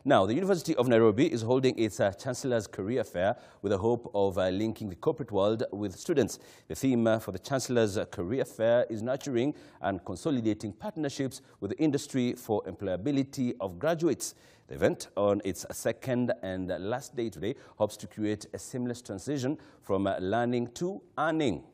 Now, the University of Nairobi is holding its Chancellor's Career Fair with the hope of linking the corporate world with students. The theme for the Chancellor's Career Fair is nurturing and consolidating partnerships with the industry for employability of graduates. The event, on its second and last day today, hopes to create a seamless transition from learning to earning.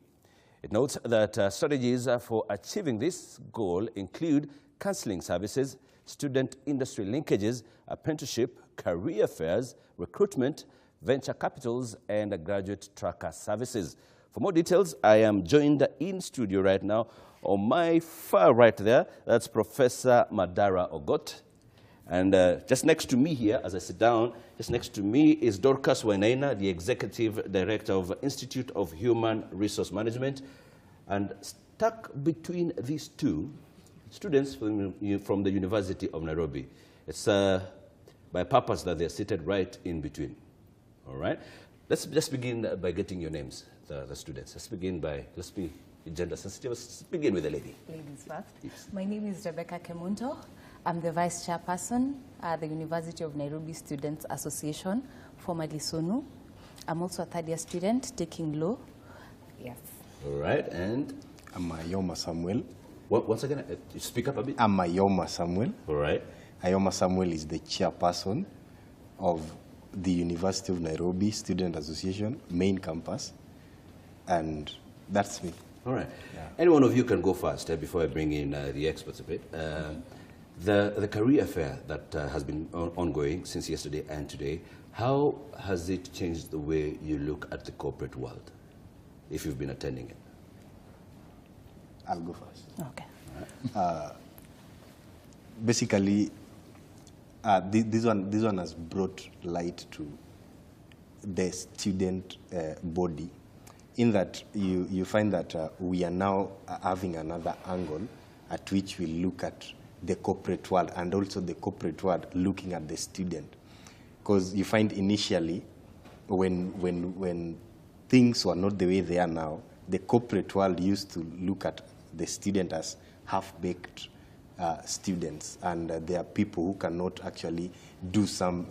It notes that strategies for achieving this goal include counseling services, student-industry linkages, apprenticeship, career fairs, recruitment, venture capitals, and graduate tracker services. For more details, I am joined in studio right now. On my far right there, that's Professor Madara Ogot. And just next to me here, as I sit down, just next to me is Dorcas Wainaina, the Executive Director of Institute of Human Resource Management. And stuck between these two, students from the University of Nairobi. It's by purpose that they're seated right in between. All right? Let's just begin by getting your names, the students. Let's be gender sensitive. Let's begin with the lady. Ladies first. Yes. My name is Rebecca Kemunto. I'm the Vice Chairperson at the University of Nairobi Students Association, formerly SONU. I'm also a third-year student taking law. Yes. All right, and? I'm Ayoma Samuel. Once again, speak up a bit. I'm Ayoma Samuel. All right. Ayoma Samuel is the chairperson of the University of Nairobi Student Association, main campus, and that's me. All right. Yeah. Any one of you can go first before I bring in the experts a bit. The career fair that has been ongoing since yesterday and today, how has it changed the way you look at the corporate world, if you've been attending it? I'll go first. Okay. Basically, this one has brought light to the student body, in that you find that we are now having another angle at which we look at the corporate world, and also the corporate world looking at the student. Because you find initially, when things were not the way they are now, the corporate world used to look at the student as half-baked students, and there are people who cannot actually do some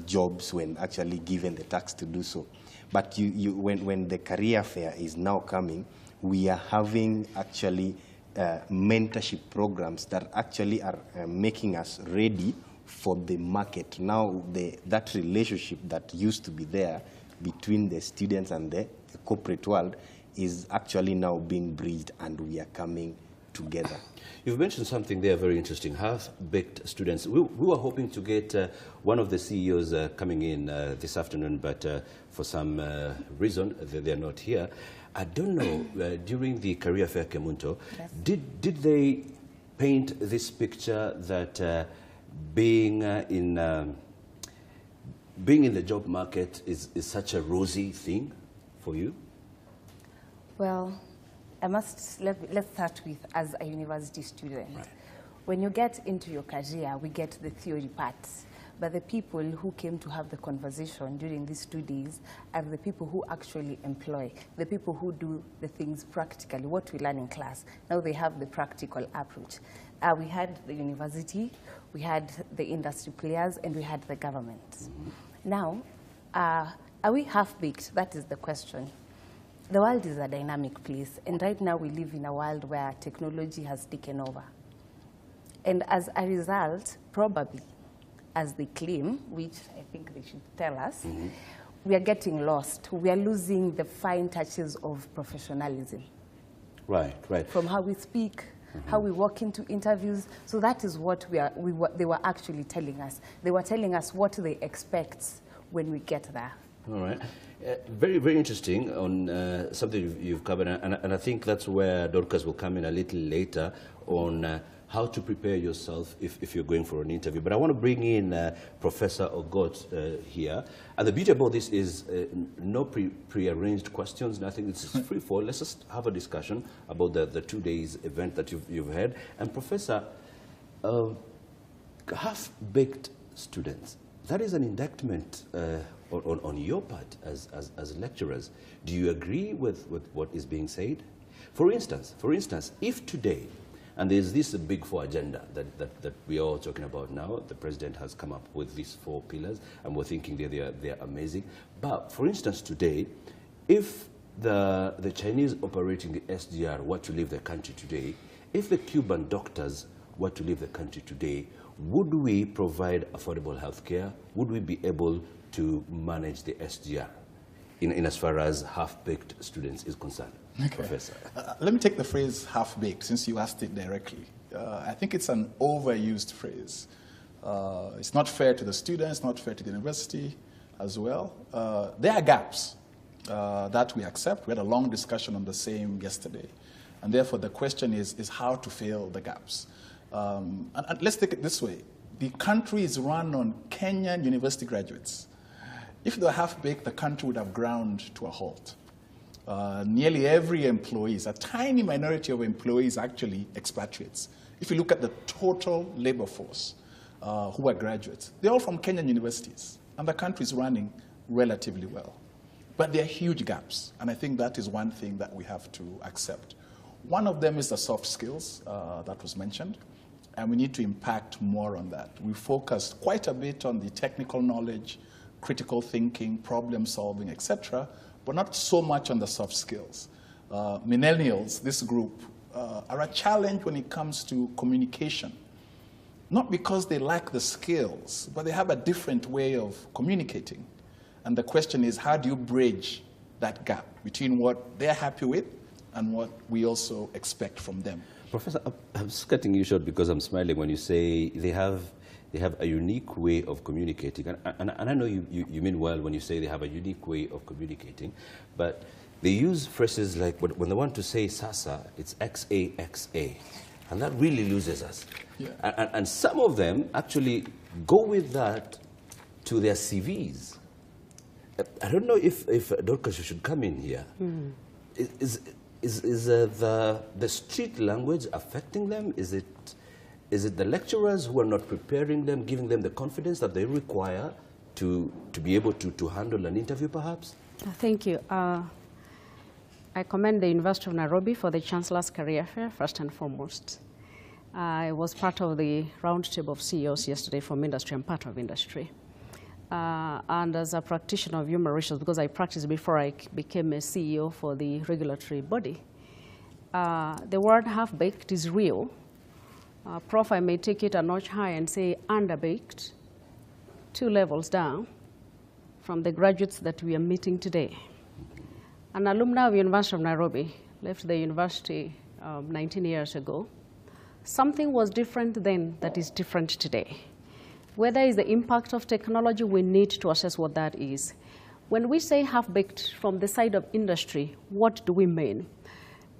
jobs when actually given the task to do so. But when the career fair is now coming, we are having actually mentorship programs that actually are making us ready for the market. Now that relationship that used to be there between the students and the corporate world is actually now being bridged, and we are coming together. You've mentioned something there very interesting, half-baked students. We were hoping to get one of the CEOs coming in this afternoon, but for some reason they're not here. I don't know, during the career fair, Kemunto, yes, did they paint this picture that being in the job market is such a rosy thing for you? Well, let's start with, as a university student. Right. When you get into your career, we get the theory part. But the people who came to have the conversation during these 2 days are the people who actually employ, the people who do the things practically, what we learn in class. Now they have the practical approach. We had the university, we had the industry players, and we had the government. Mm-hmm. Now, are we half-baked? That is the question. The world is a dynamic place, and right now we live in a world where technology has taken over. And as a result, probably, as they claim, which I think they should tell us, mm-hmm, we are getting lost. We are losing the fine touches of professionalism. Right, right. From how we speak, mm-hmm, how we walk into interviews. So that is what they were actually telling us. They were telling us what they expect when we get there. All right. Very, very interesting on something you've covered, and I think that's where Dorcas will come in a little later on how to prepare yourself if you're going for an interview. But I want to bring in Professor Ogot here. And the beauty about this is no pre-arranged questions, nothing. It's free for. Let's just have a discussion about the 2 days event that you've had. And Professor, half-baked students, that is an indictment on your part as lecturers. Do you agree with what is being said? For instance, if today And there's this big four agenda that we are all talking about now. The president has come up with these 4 pillars, and we're thinking they're amazing. But for instance, today, if the Chinese operating the SGR were to leave the country today, if the Cuban doctors were to leave the country today, would we provide affordable health care? Would we be able to manage the SGR in as far as half-baked students is concerned? Okay. Professor. Let me take the phrase half-baked, since you asked it directly. I think it's an overused phrase. It's not fair to the students, not fair to the university as well. There are gaps that we accept. We had a long discussion on the same yesterday. And therefore, the question is how to fill the gaps. And let's take it this way. The country is run on Kenyan university graduates. If they were half-baked, the country would have ground to a halt. Nearly every employee, a tiny minority of employees actually expatriates. If you look at the total labor force who are graduates, they're all from Kenyan universities, and the country is running relatively well. But there are huge gaps, and I think that is one thing that we have to accept. One of them is the soft skills that was mentioned, and we need to impact more on that. We focused quite a bit on the technical knowledge, critical thinking, problem solving, etc., but not so much on the soft skills. Millennials, this group, are a challenge when it comes to communication. Not because they lack the skills, but they have a different way of communicating. And the question is, how do you bridge that gap between what they're happy with and what we also expect from them? Professor, I'm just cutting you short because I'm smiling when you say they have a unique way of communicating. And I know you mean well when you say they have a unique way of communicating, but they use phrases like, when they want to say SASA, it's XAXA, and that really loses us. Yeah. And some of them actually go with that to their CVs. I don't know if Dorcas should come in here. Mm. Is the street language affecting them? Is it the lecturers who are not preparing them, giving them the confidence that they require to be able to handle an interview, perhaps? Thank you. I commend the University of Nairobi for the Chancellor's Career Fair, first and foremost. I was part of the roundtable of CEOs yesterday from industry. I'm part of industry. And as a practitioner of human resources, because I practiced before I became a CEO for the regulatory body, the word half-baked is real. Prof, I may take it a notch higher and say underbaked, 2 levels down from the graduates that we are meeting today. An alumna of University of Nairobi left the university 19 years ago. Something was different then that is different today. Whether it's the impact of technology, we need to assess what that is. When we say half-baked from the side of industry, what do we mean?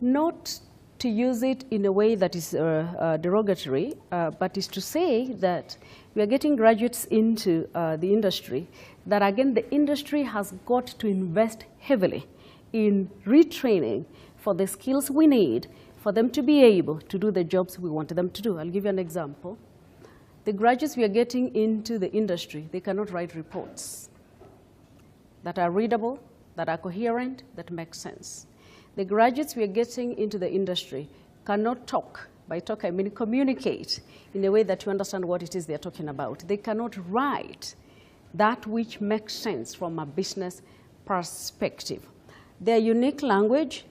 Not to use it in a way that is derogatory, but is to say that we are getting graduates into the industry, that again the industry has got to invest heavily in retraining for the skills we need for them to be able to do the jobs we want them to do. I'll give you an example. The graduates we are getting into the industry, they cannot write reports that are readable, that are coherent, that make sense. The graduates we are getting into the industry cannot talk. By talk, I mean communicate in a way that you understand what it is they're talking about. They cannot write that which makes sense from a business perspective. Their unique language,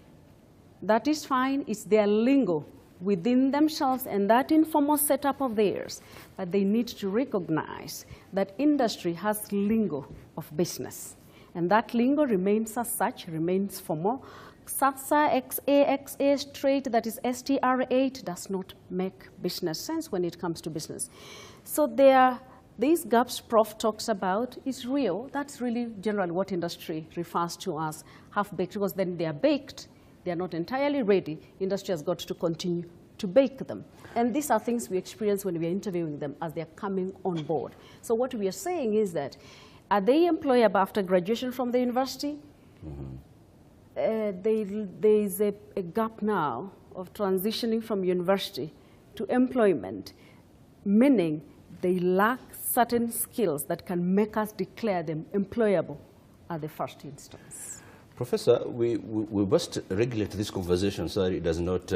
that is fine, it's their lingo within themselves and that informal setup of theirs. But they need to recognize that industry has lingo of business. And that lingo remains as such, remains formal. SASA, XAXA straight, that is STR8, does not make business sense when it comes to business. So these gaps Prof talks about is real. That's really generally what industry refers to as half-baked, because then they are baked, they are not entirely ready. Industry has got to continue to bake them. And these are things we experience when we are interviewing them as they are coming on board. So what we are saying is that, are they employable after graduation from the university? Mm-hmm. There is a gap now of transitioning from university to employment, meaning they lack certain skills that can make us declare them employable at the first instance. Professor, we must regulate this conversation so that it does not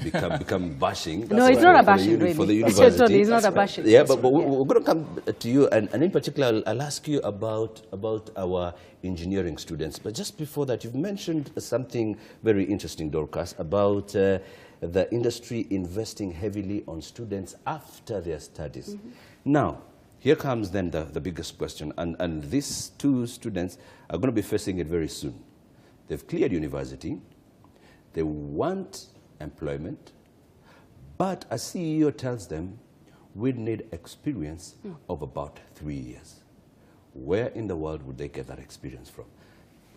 become bashing. No, it's not a bashing, really. For the university. Totally, it's not a bashing. Yeah, but we're going to come to you, and in particular, I'll ask you about our engineering students. But just before that, you've mentioned something very interesting, Dorcas, about the industry investing heavily on students after their studies. Now, here comes then the biggest question, and these two students are going to be facing it very soon. They've cleared university, they want employment, but a CEO tells them, we need experience of about 3 years. Where in the world would they get that experience from?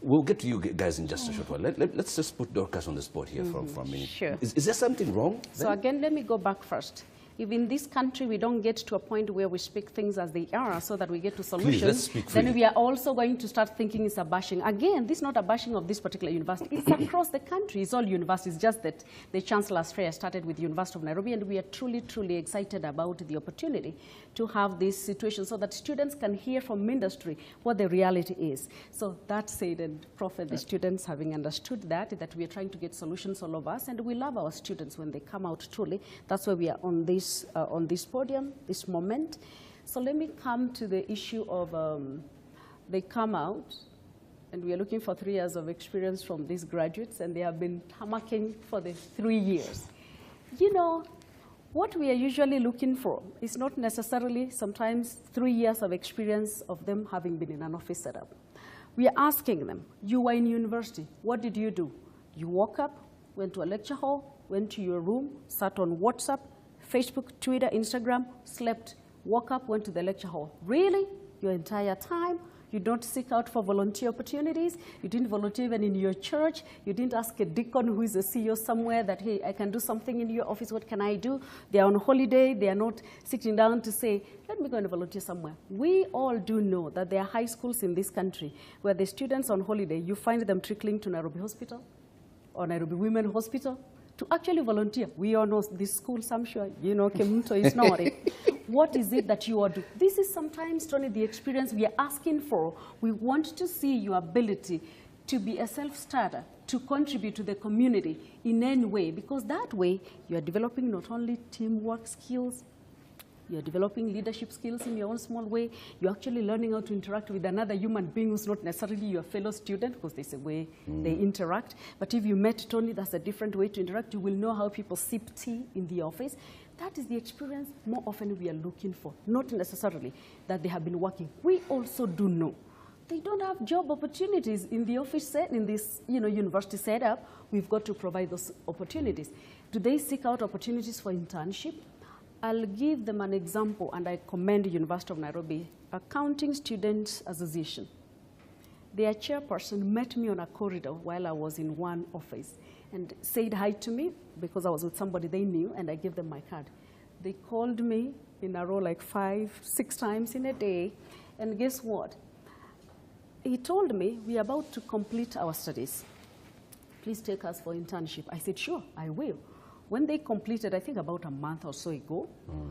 We'll get to you guys in just a short while. Let's just put Dorcas on the spot here for a minute. Sure. Is there something wrong then? So again, let me go back first. If in this country we don't get to a point where we speak things as they are so that we get to solutions, Please, let's speak freely. then we are also going to start thinking it's a bashing. Again, this is not a bashing of this particular university. It's across the country. It's all universities, just that the Chancellor's Fair started with the University of Nairobi, and we are truly, truly excited about the opportunity to have this situation so that students can hear from industry what the reality is. So that said, and Prophet, the students having understood that we are trying to get solutions all of us, and we love our students when they come out truly. That's why we are on this podium, this moment. So let me come to the issue of they come out, and we are looking for 3 years of experience from these graduates, and they have been hammering for the 3 years. You know, what we are usually looking for is not necessarily sometimes 3 years of experience of them having been in an office setup. We are asking them, you were in university, what did you do? You woke up, went to a lecture hall, went to your room, sat on WhatsApp, Facebook, Twitter, Instagram, slept, woke up, went to the lecture hall. Really? Your entire time? You don't seek out for volunteer opportunities. You didn't volunteer even in your church. You didn't ask a deacon who is a CEO somewhere that, hey, I can do something in your office. What can I do? They are on holiday. They are not sitting down to say, let me go and volunteer somewhere. We all do know that there are high schools in this country where the students on holiday, you find them trickling to Nairobi Hospital or Nairobi Women Hospital to actually volunteer. We all know these schools, I'm sure, you know, Kemunto is not it. What is it that you are doing? This is sometimes, Tony, the experience we are asking for. We want to see your ability to be a self-starter, to contribute to the community in any way, because that way you are developing not only teamwork skills, you're developing leadership skills in your own small way. You're actually learning how to interact with another human being who's not necessarily your fellow student, because there's a way they interact. But if you met Tony, that's a different way to interact. You will know how people sip tea in the office. That is the experience more often we are looking for, not necessarily that they have been working. We also do know they don't have job opportunities in the office set, in this university setup. We've got to provide those opportunities. Do they seek out opportunities for internship? I'll give them an example, and I commend University of Nairobi Accounting Students Association. Their chairperson met me on a corridor while I was in one office and said hi to me because I was with somebody they knew, and I gave them my card. They called me in a row like 5, 6 times in a day, and guess what? He told me, we're about to complete our studies. Please take us for internship. I said, sure, I will. When they completed, I think about a month or so ago,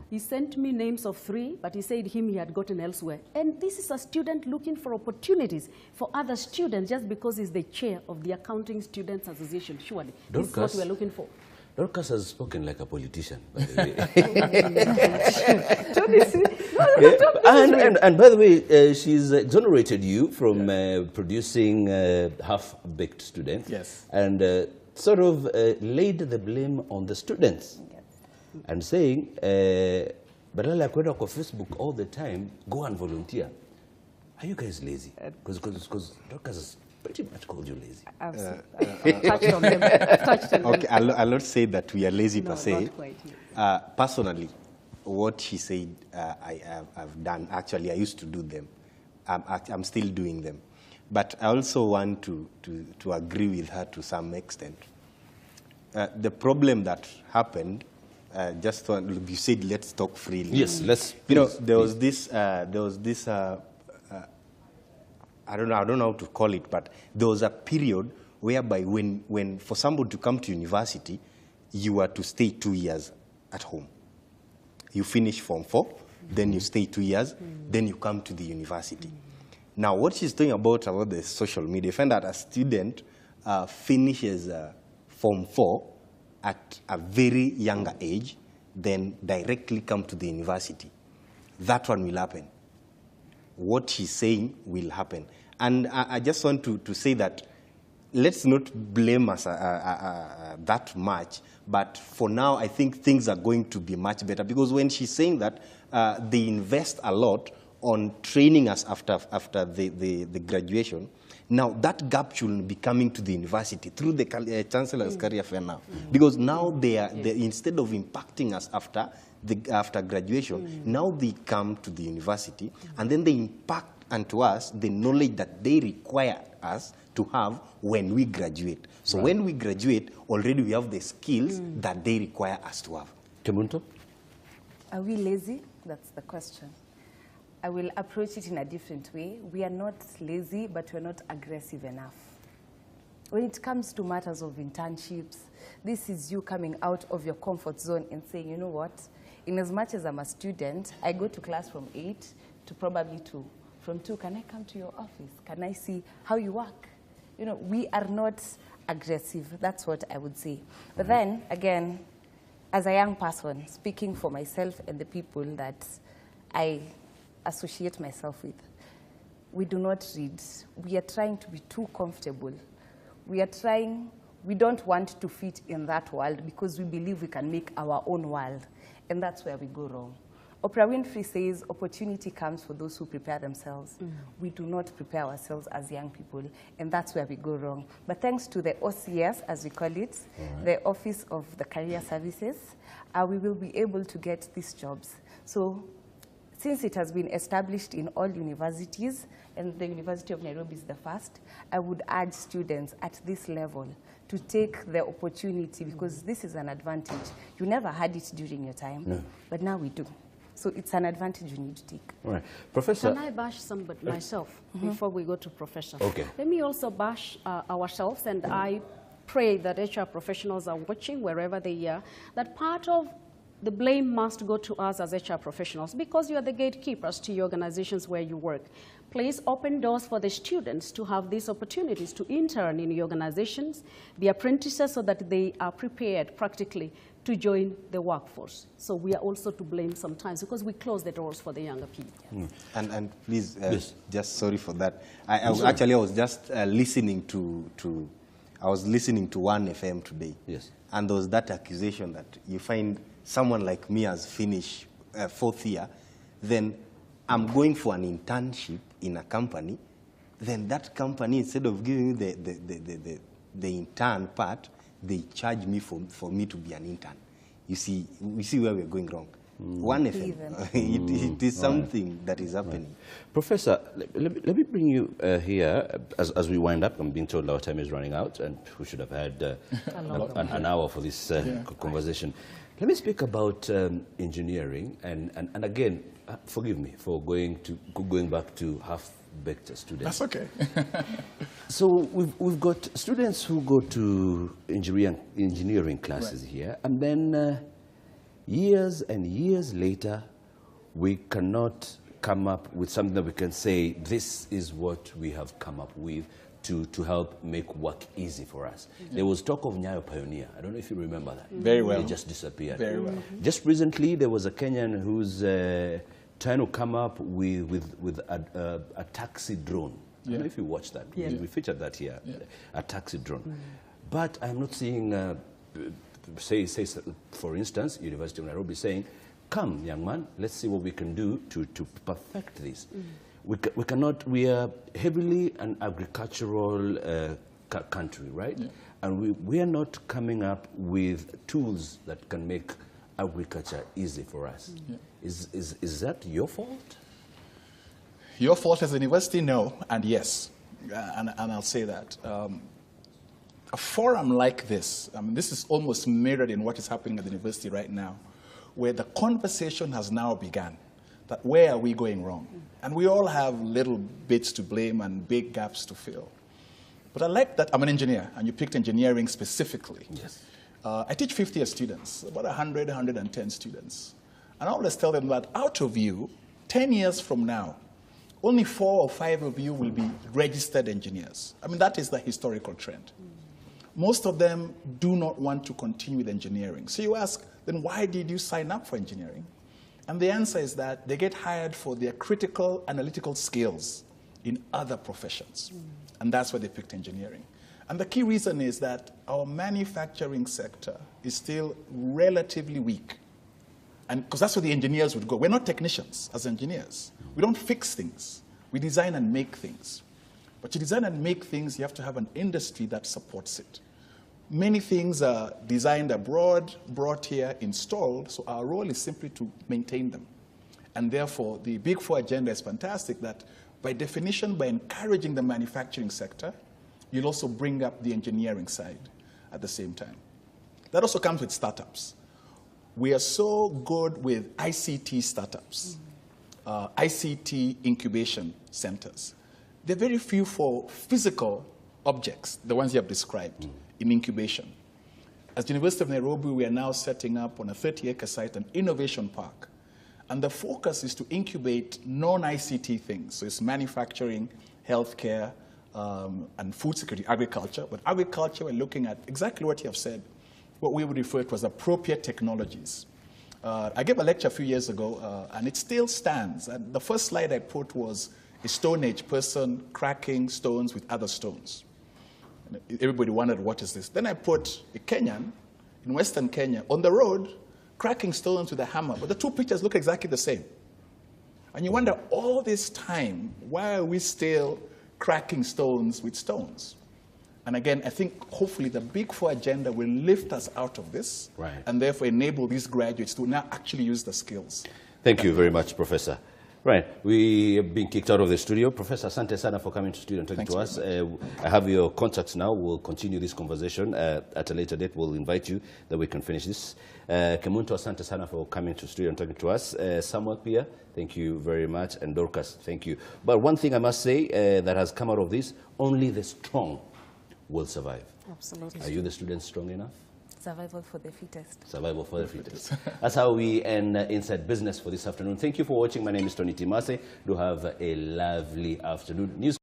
he sent me names of 3, but he said he had gotten elsewhere. And this is a student looking for opportunities for other students just because he's the chair of the Accounting Students Association. Surely, this is what we're looking for. Dorcas has spoken like a politician, by the way. and by the way, she's exonerated you from producing half-baked students. Yes. And sort of laid the blame on the students, and saying, badala ya kwenda kwa Facebook all the time, go and volunteer. Are you guys lazy? Because Dorcas has pretty much called you lazy. Touched on them. Okay, I'll not say that we are lazy per se. Not quite. Personally, what she said I've done, actually I used to do them. I'm still doing them. But I also want to agree with her to some extent. The problem that happened, you said let's talk freely. Yes, let's. You know, there was this. I don't know how to call it, but there was a period whereby when for somebody to come to university, you were to stay 2 years at home. You finish Form 4, then you stay 2 years, then you come to the university. Now, what she's talking about the social media, you find that a student finishes Form 4 at a very younger age, then directly come to the university. That one will happen. What she's saying will happen. And I just want to say that let's not blame us that much, but for now, I think things are going to be much better, because when she's saying that they invest a lot on training us after the graduation, now that gap should be coming to the university through the Chancellor's Career Fair now. Because now they instead of impacting us after graduation, now they come to the university and then they impact onto us the knowledge that they require us to have when we graduate. So when we graduate, already we have the skills that they require us to have. Kemunto? Are we lazy? That's the question. I will approach it in a different way. We are not lazy, but we're not aggressive enough. When it comes to matters of internships, this is you coming out of your comfort zone and saying, you know what, in as much as I'm a student, I go to class from 8 to probably 2. From 2, can I come to your office? Can I see how you work? You know, we are not aggressive. That's what I would say. But then, again, as a young person, speaking for myself and the people that I associate myself with, we do not read. We are trying to be too comfortable. We don't want to fit in that world because we believe we can make our own world. And that's where we go wrong. Oprah Winfrey says opportunity comes for those who prepare themselves. We do not prepare ourselves as young people, and that's where we go wrong. But thanks to the OCS, as we call it, the Office of the Career Services, we will be able to get these jobs. So since it has been established in all universities, and the University of Nairobi is the first, I would urge students at this level to take the opportunity, because this is an advantage. You never had it during your time, but now we do. So it's an advantage you need to take. All right. Professor. Can I bash somebody myself before we go to Professor? Okay. Let me also bash ourselves, and I pray that HR professionals are watching wherever they are, that part of the blame must go to us as HR professionals, because you are the gatekeepers to your organizations where you work. Please open doors for the students to have these opportunities to intern in your organizations, be apprentices, so that they are prepared practically to join the workforce. So we are also to blame sometimes because we close the doors for the younger people. And please, yes. Just sorry for that. I was just listening to I was listening to 1FM today. Yes. And there was that accusation that you find someone like me has finished 4th year, then I'm going for an internship in a company, then that company, instead of giving me the intern part, they charge me for me to be an intern. You see, we see where we're going wrong. 1FM, it is something that is happening. Right. Professor, let me bring you here as we wind up. I'm being told our time is running out, and we should have had an hour for this conversation. Let me speak about engineering, and again, forgive me for going back to half-baked students. That's okay. So we've got students who go to engineering classes here, and then years and years later, we cannot come up with something that we can say, this is what we have come up with to help make work easy for us. There was talk of Nyayo Pioneer. I don't know if you remember that. Very well. It just disappeared. Very well. Just recently, there was a Kenyan who's trying to come up with a taxi drone. I don't know if you watched that. Yeah. We featured that here, a taxi drone. But I'm not seeing, say, for instance, University of Nairobi saying, come, young man, let's see what we can do to perfect this. We are heavily an agricultural country, right? Yeah. And we are not coming up with tools that can make agriculture easy for us. Yeah. Is that your fault? Your fault as a university, no, and yes. And I'll say that. A forum like this, I mean, this is almost mirrored in what is happening at the university right now, where the conversation has now begun. That where are we going wrong? And we all have little bits to blame and big gaps to fill. But I like that I'm an engineer, and you picked engineering specifically. Yes. I teach 50 students, about 100, 110 students. And I always tell them that out of you, 10 years from now, only 4 or 5 of you will be registered engineers. I mean, that is the historical trend. Most of them do not want to continue with engineering. So you ask, then why did you sign up for engineering? And the answer is that they get hired for their critical analytical skills in other professions. And that's why they picked engineering. And the key reason is that our manufacturing sector is still relatively weak. And because that's where the engineers would go. We're not technicians as engineers. We don't fix things. We design and make things. But to design and make things, you have to have an industry that supports it. Many things are designed abroad, brought here, installed, so our role is simply to maintain them. And therefore, the Big Four agenda is fantastic that, by definition, by encouraging the manufacturing sector, you'll also bring up the engineering side at the same time. That also comes with startups. We are so good with ICT startups, ICT incubation centers. There are very few for physical objects, the ones you have described, in incubation. As the University of Nairobi, we are now setting up on a 30-acre site an innovation park. And the focus is to incubate non-ICT things. So it's manufacturing, healthcare, and food security, agriculture. But agriculture, we're looking at exactly what you have said, what we would refer to as appropriate technologies. I gave a lecture a few years ago, and it still stands. And the first slide I put was a Stone Age person cracking stones with other stones. And everybody wondered, what is this? Then I put a Kenyan in Western Kenya on the road cracking stones with a hammer. But the two pictures look exactly the same. And you wonder, all this time, why are we still cracking stones with stones? And again, I think hopefully the Big Four agenda will lift us out of this, and therefore enable these graduates to now actually use the skills. Thank you very much, Professor. Right, we have been kicked out of the studio. Professor, asante sana for coming to the studio and talking to us. I have your contacts now. We'll continue this conversation at a later date. We'll invite you that we can finish this. Kemunto, asante sana for coming to the studio and talking to us. Samuel Pia, thank you very much. And Dorcas, thank you. But one thing I must say that has come out of this, only the strong will survive. Absolutely. Are you the students strong enough? Survival for the fittest. Survival for the fittest. That's how we end Inside Business for this afternoon. Thank you for watching. My name is Tony Timase. Do have a lovely afternoon. News